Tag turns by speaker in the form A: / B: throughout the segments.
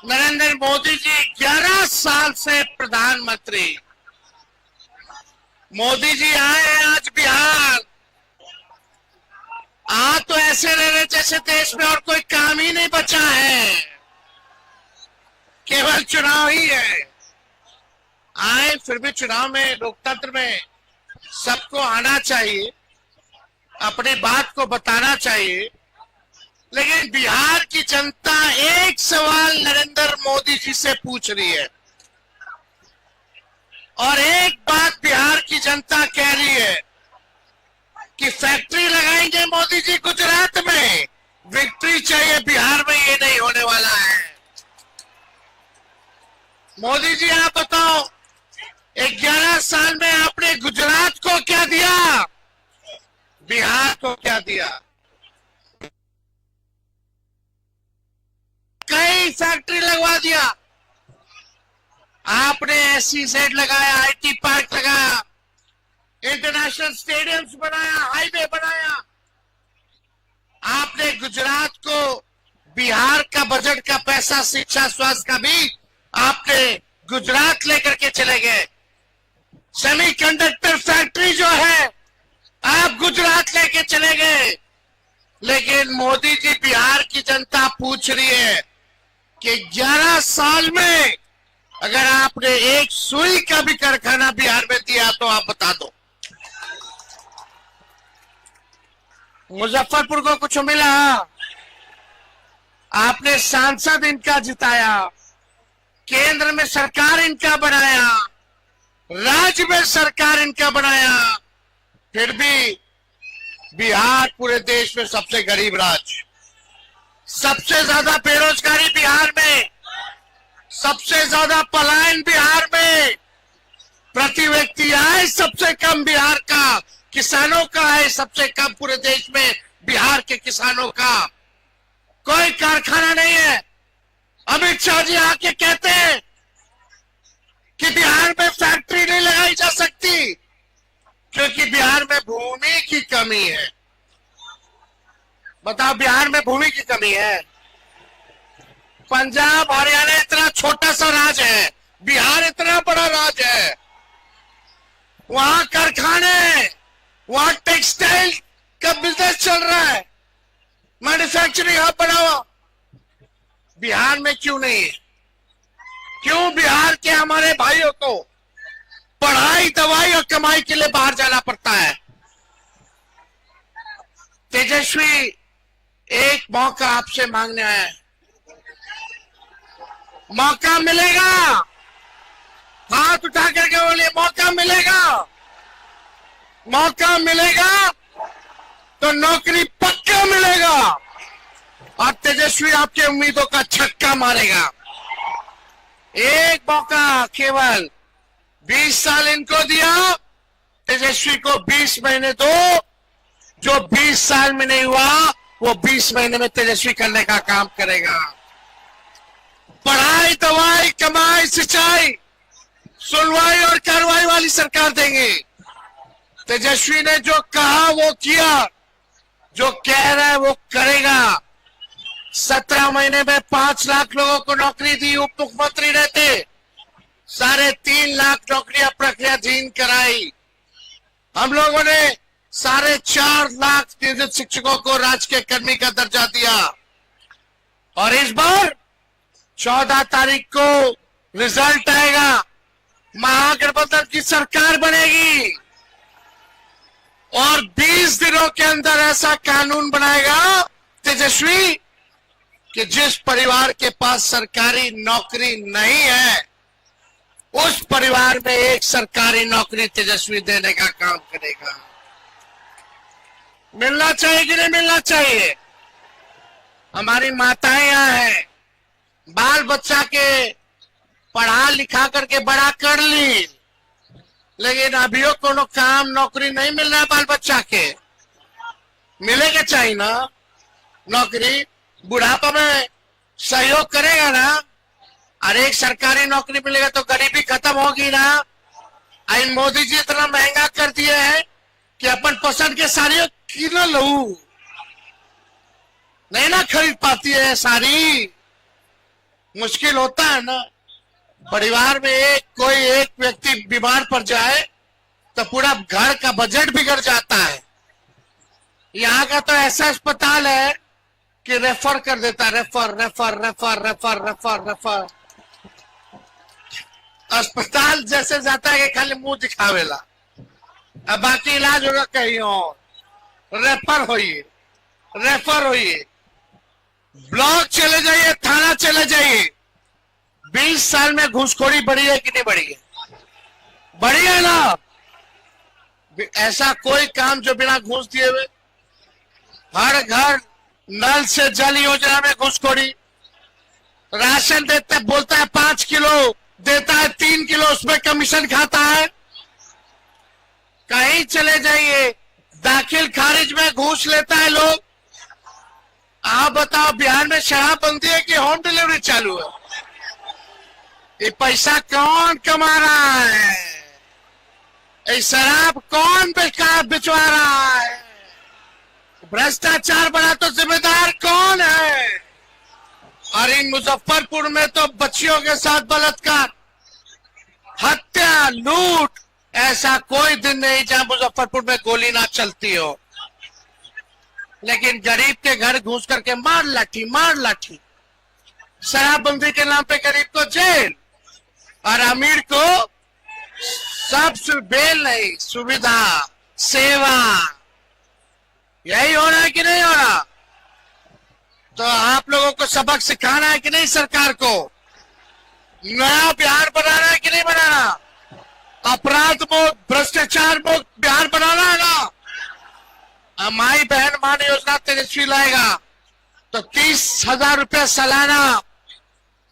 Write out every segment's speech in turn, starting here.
A: नरेंद्र मोदी जी 11 साल से प्रधानमंत्री। मोदी जी आए हैं आज बिहार। तो ऐसे रह रहे जैसे देश में और कोई काम ही नहीं बचा है, केवल चुनाव ही है। आए फिर भी चुनाव में, लोकतंत्र में सबको आना चाहिए, अपनी बात को बताना चाहिए। लेकिन बिहार की जनता एक सवाल नरेंद्र मोदी जी से पूछ रही है और एक बात बिहार की जनता कह रही है कि फैक्ट्री लगाएंगे मोदी जी गुजरात में, विक्ट्री चाहिए बिहार में, ये नहीं होने वाला है। मोदी जी आप बताओ, 11 साल में आपने गुजरात को क्या दिया, बिहार को क्या दिया? कई फैक्ट्री लगवा दिया आपने, SEZ लगाया, IT पार्क लगाया, इंटरनेशनल स्टेडियम्स बनाया, हाईवे बनाया। आपने गुजरात को बिहार का बजट का पैसा, शिक्षा, स्वास्थ्य का भी आपने गुजरात लेकर के चले गए। सेमीकंडक्टर फैक्ट्री जो है आप गुजरात लेके चले गए। लेकिन मोदी जी, बिहार की जनता पूछ रही है कि 11 साल में अगर आपने एक सुई का भी कारखाना बिहार में दिया तो आप बता दो। मुजफ्फरपुर को कुछ मिला? आपने सांसद इनका जिताया, केंद्र में सरकार इनका बनाया, राज्य में सरकार इनका बनाया, फिर भी बिहार पूरे देश में सबसे गरीब राज्य, सबसे ज्यादा बेरोजगारी बिहार में, सबसे ज्यादा पलायन बिहार में, प्रति व्यक्ति आय सबसे कम बिहार का, किसानों का आय सबसे कम पूरे देश में बिहार के किसानों का। कोई कारखाना नहीं है। अमित शाह जी आके कहते हैं कि बिहार में फैक्ट्री नहीं लगाई जा सकती क्योंकि बिहार में भूमि की कमी है। बताओ, बिहार में भूमि की कमी है? पंजाब हरियाणा इतना छोटा सा राज्य है, बिहार इतना बड़ा राज्य है। वहां कारखाने, वहां टेक्सटाइल का बिजनेस चल रहा है, मैन्युफैक्चरिंग हब बना हुआ। बिहार में क्यों नहीं है? क्यों बिहार के हमारे भाइयों को पढ़ाई, दवाई और कमाई के लिए बाहर जाना पड़ता है? तेजस्वी एक मौका आपसे मांगने आया है, मौका मिलेगा? हाथ उठा करके बोलिए, मौका मिलेगा? मौका मिलेगा तो नौकरी पक्का मिलेगा और तेजस्वी आपकी उम्मीदों का छक्का मारेगा। एक मौका, केवल 20 साल इनको दिया, तेजस्वी को 20 महीने दो। जो 20 साल में नहीं हुआ वो 20 महीने में तेजस्वी करने का काम करेगा। पढ़ाई, दवाई, कमाई, सिंचाई, सुनवाई और कार्रवाई वाली सरकार देंगे। तेजस्वी ने जो कहा वो किया, जो कह रहा है वो करेगा। 17 महीने में 5 लाख लोगों को नौकरी दी, उप मुख्यमंत्री रहते। 3.5 लाख नौकरियां प्रक्रियाधीन कराई। हम लोगों ने 4.5 लाख नियोजित शिक्षकों को राजकीय कर्मी का दर्जा दिया। और इस बार 14 तारीख को रिजल्ट आएगा, महागठबंधन की सरकार बनेगी और 20 दिनों के अंदर ऐसा कानून बनाएगा तेजस्वी कि जिस परिवार के पास सरकारी नौकरी नहीं है उस परिवार में एक सरकारी नौकरी तेजस्वी देने का काम करेगा। मिलना चाहिए कि नहीं मिलना चाहिए? हमारी माताएं यहाँ हैं, बाल बच्चा के पढ़ा लिखा करके बड़ा कर ली, लेकिन अभियो कोनो काम, नौकरी नहीं मिल रहा है बाल बच्चा के। मिलेगा चाहिए ना नौकरी, बुढ़ापा में सहयोग करेगा ना। अरे एक सरकारी नौकरी मिलेगा तो गरीबी खत्म होगी ना। आई मोदी जी इतना महंगा कर दिए हैं कि अपन पसंद के साड़ियों की ना लू नहीं ना खरीद पाती है साड़ी। मुश्किल होता है ना, परिवार में कोई एक व्यक्ति बीमार पड़ जाए तो पूरा घर का बजट बिगड़ जाता है। यहाँ का तो ऐसा अस्पताल है कि रेफर कर देता, refer refer refer refer refer refer. अस्पताल जैसे जाता है कि खाली मुंह दिखावेला, अब बाकी इलाज होगा कहीं और। रेफर होइए, रेफर होइए, ब्लॉक चले जाइए, थाना चले जाइए। 20 साल में घूसखोरी बढ़ी है कि नहीं बढ़ी है? बढ़ी है ना। ऐसा कोई काम जो बिना घूस दिए हुए। हर घर नल से जल योजना में घूसखोरी। राशन देता है, बोलता है 5 किलो, देता है 3 किलो, उसमें कमीशन खाता है। कहीं चले जाइए, दाखिल खारिज में घूस लेता है लोग। आप बताओ, बिहार में शराबबंदी है कि होम डिलीवरी चालू है? ये पैसा कौन कमा रहा है? ये शराब कौन बिचवा रहा है? भ्रष्टाचार बना तो जिम्मेदार कौन है? और इन मुजफ्फरपुर में तो बच्चियों के साथ बलात्कार, हत्या, लूट, ऐसा कोई दिन नहीं जहां मुजफ्फरपुर में गोली ना चलती हो। लेकिन गरीब के घर घुस करके मार लाठी। शराबबंदी के नाम पे गरीब को जेल और अमीर को सब बेल नहीं, सुविधा, सेवा। यही हो रहा है कि नहीं हो रहा? तो आप लोगों को सबक सिखाना है कि नहीं सरकार को? नया बिहार बनाना है कि नहीं बनाना? अपराध मुक्त, भ्रष्टाचार मुक्त बिहार बनाना है ना? माई बहन मान योजना तेजस्वी लाएगा तो 30,000 रुपया सालाना,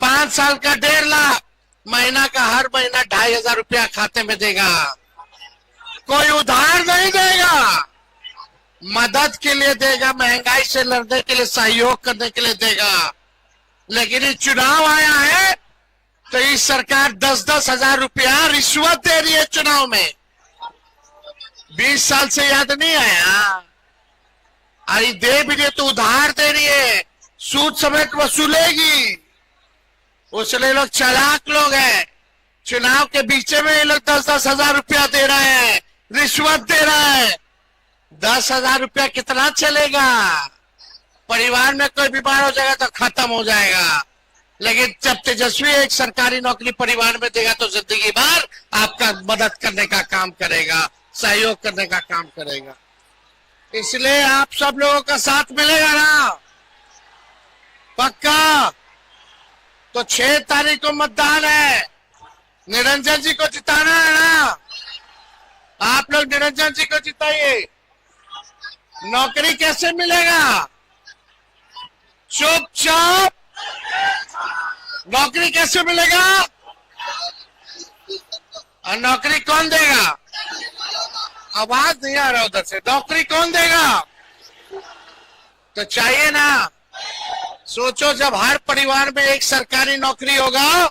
A: 5 साल का 1.5 लाख, महीना का हर महीना 2,500 रुपया खाते में देगा। कोई उधार नहीं देगा, मदद के लिए देगा, महंगाई से लड़ने के लिए, सहयोग करने के लिए देगा। लेकिन ये चुनाव आया है तो इस सरकार 10-10 हजार रुपया रिश्वत दे रही है चुनाव में। 20 साल से याद नहीं आया? अरे दे भी दे तो उधार दे रही है, सूद समेत वसूलेगी। उसलिए लोग चालाक लोग हैं। चुनाव के बीच में ये लोग 10-10 हजार रुपया दे रहे हैं, रिश्वत दे रहे हैं। 10,000 रुपया कितना चलेगा? परिवार में कोई बीमार हो जाएगा तो खत्म हो जाएगा। लेकिन जब तेजस्वी एक सरकारी नौकरी परिवार में देगा तो जिंदगी भर आपका मदद करने का काम करेगा, सहयोग करने का काम करेगा। इसलिए आप सब लोगों का साथ मिलेगा ना? पक्का? तो 6 तारीख को मतदान है, निरंजन जी को जिताना है ना? आप लोग निरंजन जी को जिताइए। नौकरी कैसे मिलेगा? चुपचाप। नौकरी कैसे मिलेगा? और नौकरी कौन देगा? आवाज नहीं आ रहा उधर से। नौकरी कौन देगा? तो चाहिए ना। सोचो, जब हर परिवार में एक सरकारी नौकरी होगा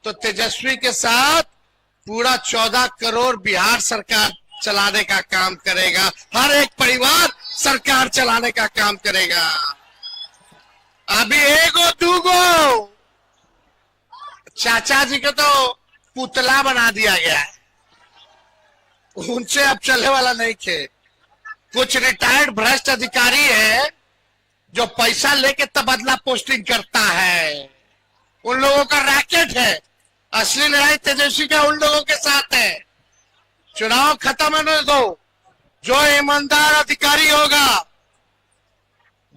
A: तो तेजस्वी के साथ पूरा 14 करोड़ बिहार सरकार चलाने का काम करेगा। हर एक परिवार सरकार चलाने का काम करेगा। अभी एगो दूगो चाचा जी को तो पुतला बना दिया गया है, उनसे अब चलने वाला नहीं थे। कुछ रिटायर्ड भ्रष्ट अधिकारी है जो पैसा लेके तबादला पोस्टिंग करता है, उन लोगों का रैकेट है। असली लड़ाई तेजस्वी का उन लोगों के साथ है। चुनाव खत्म होने दो, जो ईमानदार अधिकारी होगा,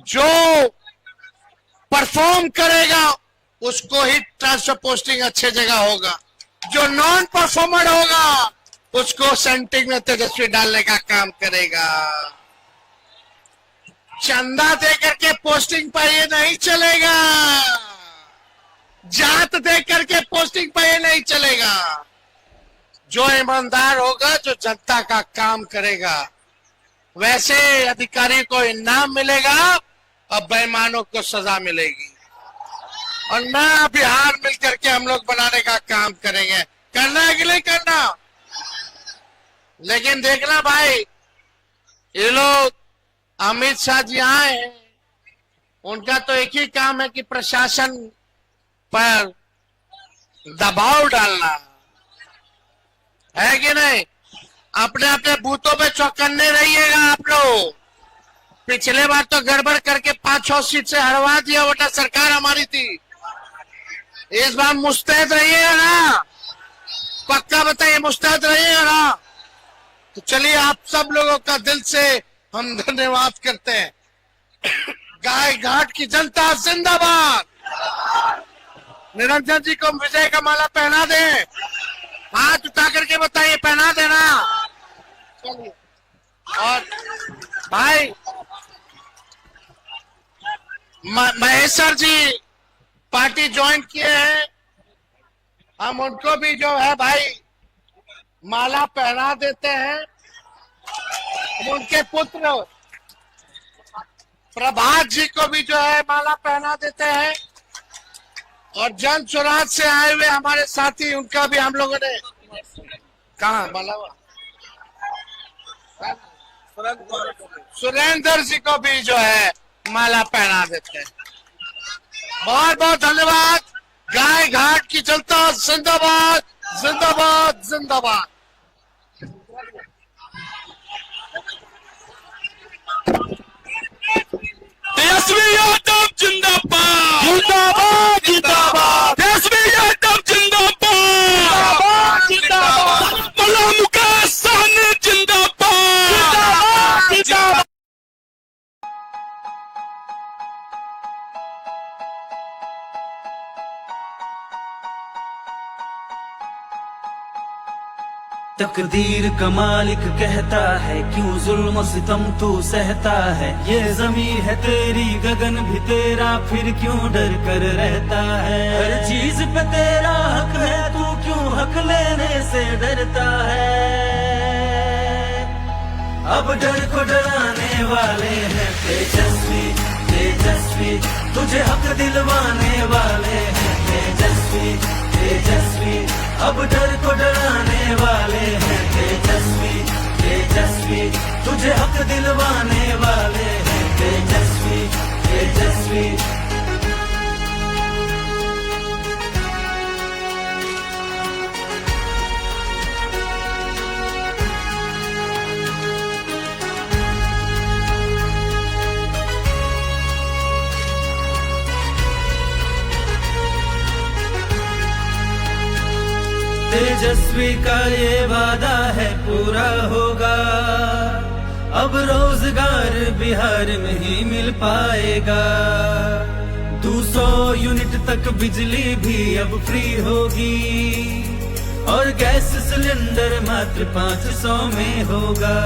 A: जो परफॉर्म करेगा, उसको ही ट्रांसफर पोस्टिंग अच्छे जगह होगा। जो नॉन परफॉर्मर होगा उसको सेंटिंग में तेजस्वी डालने का काम करेगा। चंदा दे करके पोस्टिंग पर ये नहीं चलेगा, जात दे करके पोस्टिंग पर ये नहीं चलेगा। जो ईमानदार होगा, जो जनता का काम करेगा, वैसे अधिकारी को इनाम मिलेगा और बेईमानों को सजा मिलेगी। और नया बिहार मिलकर के हम लोग बनाने का काम करेंगे। करना है कि नहीं करना? लेकिन देखना भाई, ये लोग अमित शाह जी आए हैं, उनका तो एक ही काम है कि प्रशासन पर दबाव डालना है कि नहीं। अपने अपने बूथों पे चौकन्ने रहिएगा आप लोग। पिछले बार तो गड़बड़ करके 5-6 सीट से हरवा दिया, वोटा सरकार हमारी थी। इस बार मुस्तैद रहिएगा ना, पक्का बताइए मुस्तैद रहिएगा ना। तो चलिए आप सब लोगों का दिल से हम धन्यवाद करते हैं। गाय घाट की जनता जिंदाबाद। निरंजन जी को विजय का माला पहना दें, हाथ उठा करके बताइए, पहना देना। चलिए, और भाई महेश सर जी पार्टी ज्वाइन किए हैं, हम उनको भी जो है भाई माला पहना देते हैं। उनके पुत्र प्रभात जी को भी जो है माला पहना देते हैं। और जन स्वराज से आए हुए हमारे साथी, उनका भी हम लोगों ने कहा माला, सुरेंद्र जी को भी जो है माला पहना देते हैं। बहुत बहुत धन्यवाद। गाय घाट की जनता जिंदाबाद जिंदाबाद जिंदाबाद।
B: तेजस्वी यादव जिंदाबाद
A: जिंदाबाद जिंदाबाद
B: तेजस्वी यादव जिंदाबाद
A: जिंदाबाद
B: मल्ला मुकेश सहनी जिंदाबाद
A: जिंदाबाद।
C: तकदीर का मालिक कहता है, क्यों जुल्म सितम तू सहता है। ये ज़मीं है तेरी, गगन भी तेरा, फिर क्यों डर कर रहता है। हर चीज पे तेरा हक है, तू क्यों हक लेने से डरता है। अब डर को डराने वाले हैं तेजस्वी तेजस्वी, तुझे हक दिलवाने वाले हैं तेजस्वी तेजस्वी। अब डर को डराने वाले हैं तेजस्वी तेजस्वी, तुझे हक दिलवाने वाले हैं तेजस्वी तेजस्वी। तेजस्वी का ये वादा है पूरा होगा, अब रोजगार बिहार में ही मिल पाएगा। 200 यूनिट तक बिजली भी अब फ्री होगी, और गैस सिलेंडर मात्र 500 में होगा।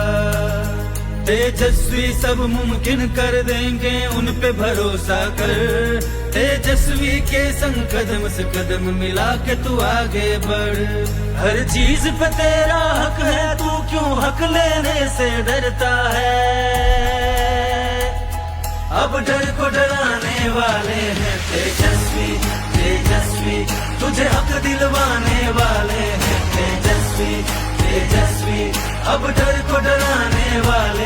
C: तेजस्वी सब मुमकिन कर देंगे, उन पे भरोसा कर। तेजस्वी के संग कदम से कदम मिला के तू आगे बढ़। हर चीज पे तेरा हक है, तू क्यों हक लेने से डरता है। अब डर को डराने वाले हैं तेजस्वी तेजस्वी, तुझे हक दिलवाने वाले हैं तेजस्वी तेजस्वी। अब डर को डराने वाले